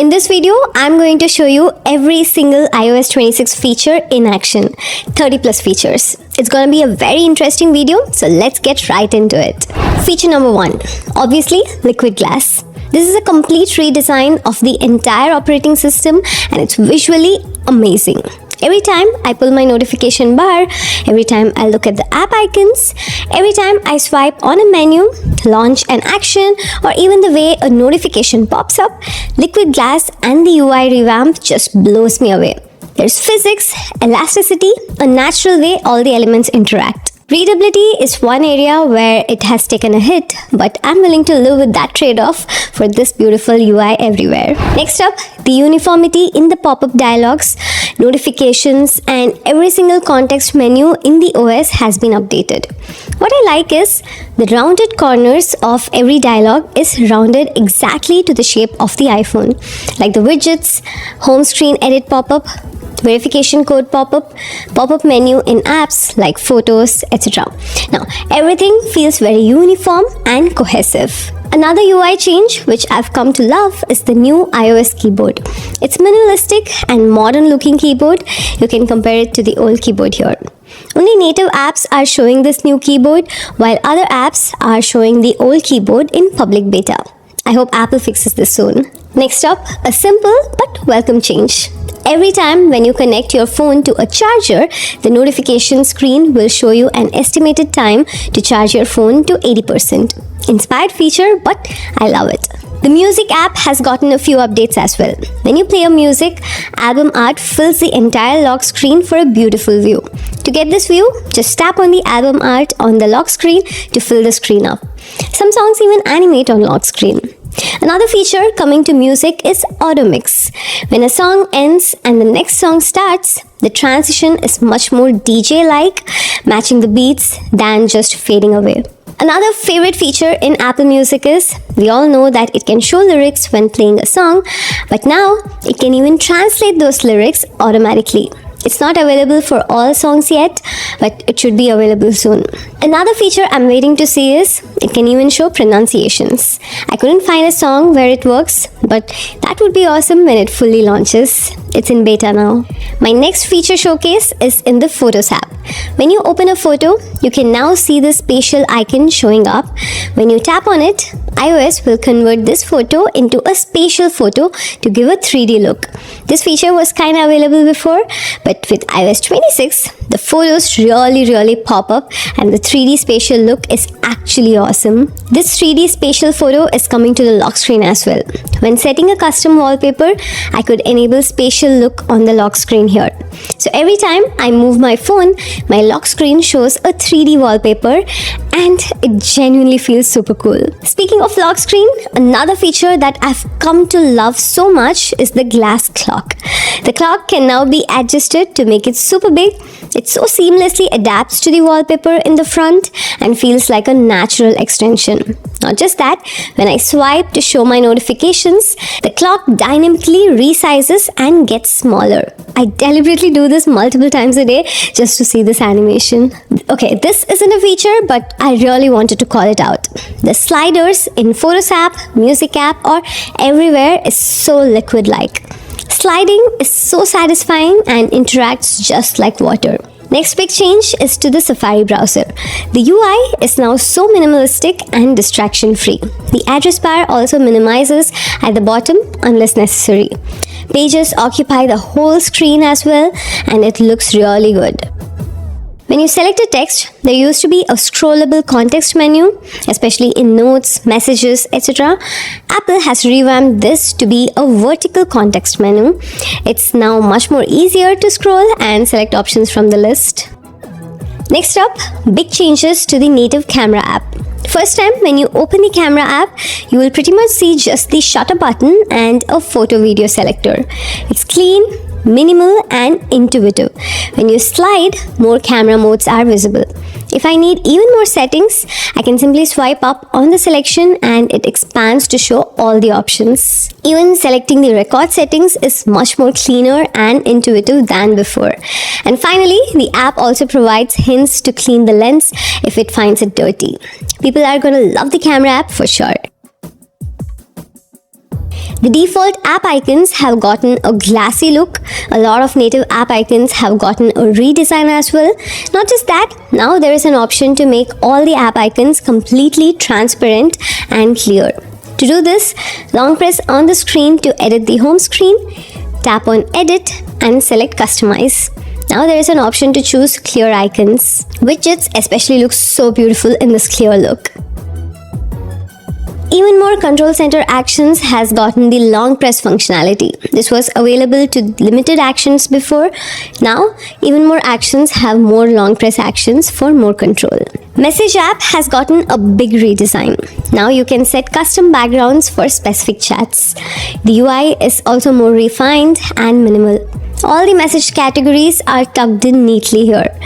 In this video, I'm going to show you every single iOS 26 feature in action, 30 plus features. It's going to be a very interesting video, so let's get right into it. Feature number 1, obviously Liquid Glass. This is a complete redesign of the entire operating system and it's visually amazing. Every time I pull my notification bar, every time I look at the app icons, every time I swipe on a menu, launch an action, or even the way a notification pops up, Liquid Glass and the UI revamp just blows me away. There's physics, elasticity, a natural way all the elements interact. Readability is one area where it has taken a hit, but I'm willing to live with that trade-off for this beautiful UI everywhere. Next up, the uniformity in the pop-up dialogues, notifications, and every single context menu in the OS has been updated. What I like is the rounded corners of every dialog is rounded exactly to the shape of the iPhone, like the widgets, home screen edit pop-up, verification code pop-up, pop-up menu in apps like photos, etc. Now, everything feels very uniform and cohesive. Another UI change which I've come to love is the new iOS keyboard. It's minimalistic and modern looking keyboard. You can compare it to the old keyboard here. Only native apps are showing this new keyboard, while other apps are showing the old keyboard in public beta. I hope Apple fixes this soon. Next up, a simple but welcome change. Every time when you connect your phone to a charger, the notification screen will show you an estimated time to charge your phone to 80%. Inspired feature, but I love it. The music app has gotten a few updates as well. When you play a music, album art fills the entire lock screen for a beautiful view. To get this view, just tap on the album art on the lock screen to fill the screen up. Some songs even animate on lock screen. Another feature coming to music is auto mix. When a song ends and the next song starts, the transition is much more DJ-like, matching the beats than just fading away. Another favorite feature in Apple Music is, we all know that it can show lyrics when playing a song, but now it can even translate those lyrics automatically. It's not available for all songs yet, but it should be available soon. Another feature I'm waiting to see is, it can even show pronunciations. I couldn't find a song where it works, but that would be awesome when it fully launches. It's in beta now. My next feature showcase is in the Photos app. When you open a photo, you can now see the spatial icon showing up. When you tap on it, iOS will convert this photo into a spatial photo to give a 3D look. This feature was kind of available before, but with iOS 26, the photos really pop up and the 3D spatial look is actually awesome. This 3D spatial photo is coming to the lock screen as well. When setting a custom wallpaper, I could enable spatial look on the lock screen here. So every time I move my phone, my lock screen shows a 3D wallpaper and it genuinely feels super cool. Speaking of lock screen, another feature that I've come to love so much is the glass clock. The clock can now be adjusted to make it super big. It so seamlessly adapts to the wallpaper in the front and feels like a natural extension. Not just that, when I swipe to show my notifications, the clock dynamically resizes and gets smaller. I deliberately do this multiple times a day just to see this animation. Okay, this isn't a feature, but I really wanted to call it out. The sliders in Photos app, Music app, or everywhere is so liquid-like. Sliding is so satisfying and interacts just like water. Next big change is to the Safari browser. The UI is now so minimalistic and distraction-free. The address bar also minimizes at the bottom unless necessary. Pages occupy the whole screen as well, and it looks really good. When you select a text, there used to be a scrollable context menu, especially in notes, messages, etc. Apple has revamped this to be a vertical context menu. It's now much more easier to scroll and select options from the list. Next up, big changes to the native camera app. First time when you open the camera app, you will pretty much see just the shutter button and a photo video selector. It's clean, minimal and intuitive. When you slide, more camera modes are visible. If I need even more settings, I can simply swipe up on the selection and it expands to show all the options. Even selecting the record settings is much more cleaner and intuitive than before. And finally, the app also provides hints to clean the lens if it finds it dirty. People are going to love the camera app for sure. The default app icons have gotten a glassy look. A lot of native app icons have gotten a redesign as well. Not just that, now there is an option to make all the app icons completely transparent and clear. To do this, long press on the screen to edit the home screen, tap on Edit and select Customize. Now there is an option to choose clear icons. Widgets especially look so beautiful in this clear look. Even more Control Center Actions has gotten the long press functionality. This was available to limited actions before. Now, even more actions have more long press actions for more control. Message app has gotten a big redesign. Now you can set custom backgrounds for specific chats. The UI is also more refined and minimal. All the message categories are tucked in neatly here.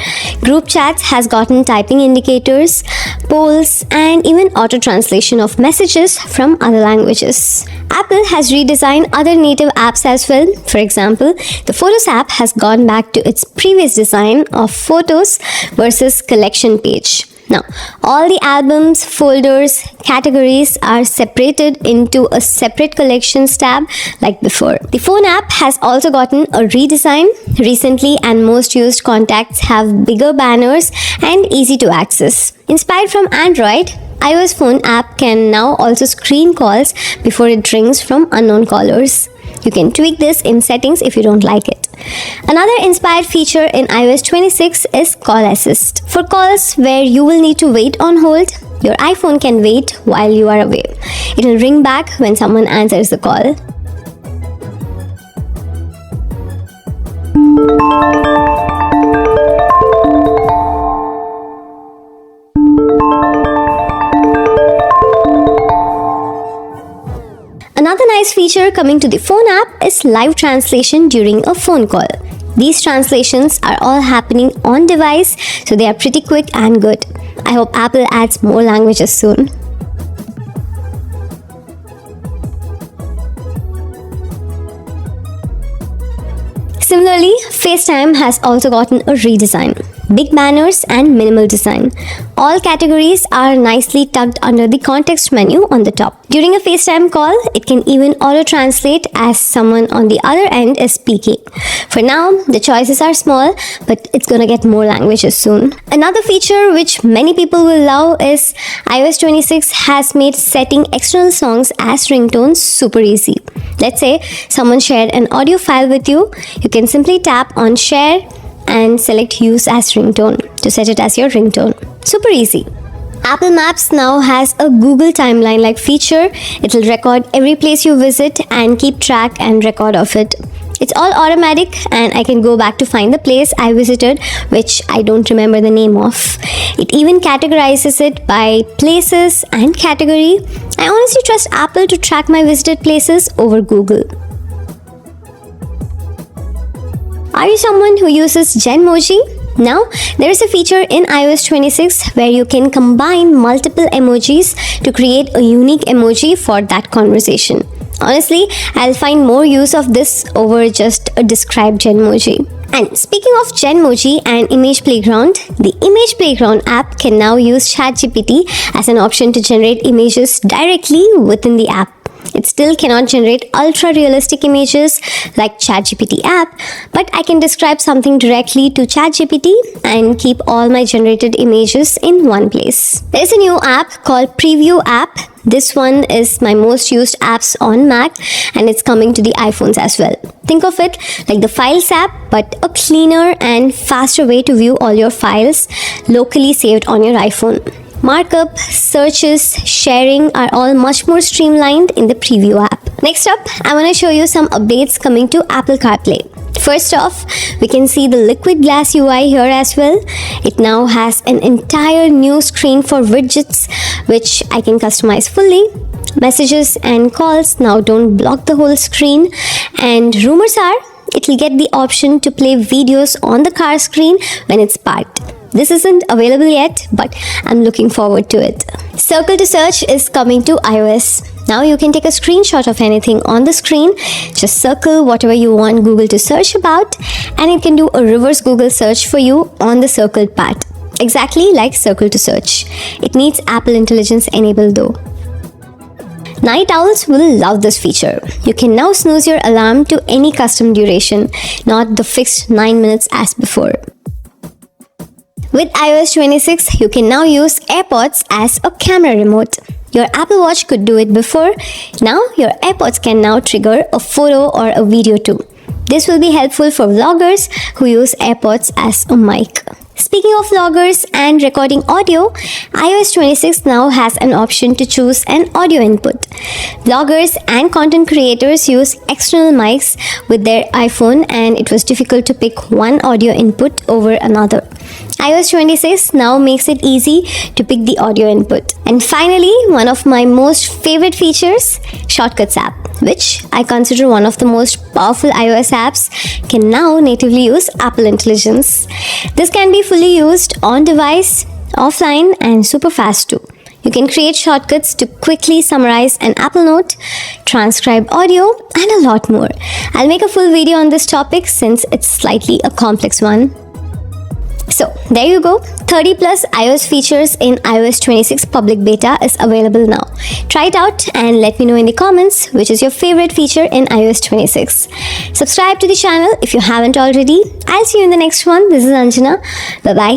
Group chats has gotten typing indicators, polls, and even auto-translation of messages from other languages. Apple has redesigned other native apps as well. For example, the Photos app has gone back to its previous design of photos versus collection page. Now, all the albums, folders, categories are separated into a separate collections tab like before. The Phone app has also gotten a redesign recently, and most used contacts have bigger banners and easy to access. Inspired from Android, iOS Phone app can now also screen calls before it rings from unknown callers. You can tweak this in settings if you don't like it. Another inspired feature in iOS 26 is Call Assist. For calls where you will need to wait on hold, your iPhone can wait while you are away. It will ring back when someone answers the call. Another nice feature coming to the Phone app is live translation during a phone call. These translations are all happening on device, so they are pretty quick and good. I hope Apple adds more languages soon. Similarly, FaceTime has also gotten a redesign. Big banners and minimal design. All categories are nicely tucked under the context menu on the top. During a FaceTime call, it can even auto-translate as someone on the other end is speaking. For now, the choices are small, but it's gonna get more languages soon. Another feature which many people will love is iOS 26 has made setting external songs as ringtones super easy. Let's say someone shared an audio file with you. You can simply tap on Share and select Use as Ringtone to set it as your ringtone. Super easy. Apple Maps now has a Google Timeline-like feature. It will record every place you visit and keep track and record of it. It's all automatic, and I can go back to find the place I visited, which I don't remember the name of. It even categorizes it by places and category. I honestly trust Apple to track my visited places over Google. Are you someone who uses Genmoji? Now, there is a feature in iOS 26 where you can combine multiple emojis to create a unique emoji for that conversation. Honestly, I'll find more use of this over just a described Genmoji. And speaking of Genmoji and Image Playground, the Image Playground app can now use ChatGPT as an option to generate images directly within the app. It still cannot generate ultra-realistic images like ChatGPT app, but I can describe something directly to ChatGPT and keep all my generated images in one place. There is a new app called Preview app. This one is my most used apps on Mac, and it's coming to the iPhones as well. Think of it like the Files app, but a cleaner and faster way to view all your files locally saved on your iPhone. Markup, searches, sharing are all much more streamlined in the Preview app. Next up, I want to show you some updates coming to Apple CarPlay. First off, we can see the Liquid Glass UI here as well. It now has an entire new screen for widgets, which I can customize fully. Messages and calls now don't block the whole screen, and rumors are it will get the option to play videos on the car screen when it's parked. This isn't available yet, but I'm looking forward to it. Circle to Search is coming to iOS. Now you can take a screenshot of anything on the screen, just circle whatever you want Google to search about, and it can do a reverse Google search for you on the circled part. Exactly like Circle to Search. It needs Apple Intelligence enabled though. Night owls will love this feature. You can now snooze your alarm to any custom duration, not the fixed 9 minutes as before. With iOS 26, you can now use AirPods as a camera remote. Your Apple Watch could do it before. Now, your AirPods can now trigger a photo or a video too. This will be helpful for vloggers who use AirPods as a mic. Speaking of vloggers and recording audio, iOS 26 now has an option to choose an audio input. Vloggers and content creators use external mics with their iPhone, and it was difficult to pick one audio input over another. iOS 26 now makes it easy to pick the audio input. And finally, one of my most favorite features, Shortcuts app, which I consider one of the most powerful iOS apps, can now natively use Apple Intelligence. This can be fully used on device, offline, and super fast too. You can create shortcuts to quickly summarize an Apple Note, transcribe audio, and a lot more. I'll make a full video on this topic since it's slightly a complex one. So, there you go. 30 plus iOS features in iOS 26 public beta is available now. Try it out and let me know in the comments which is your favorite feature in iOS 26. Subscribe to the channel if you haven't already. I'll see you in the next one. This is Anjana. Bye-bye.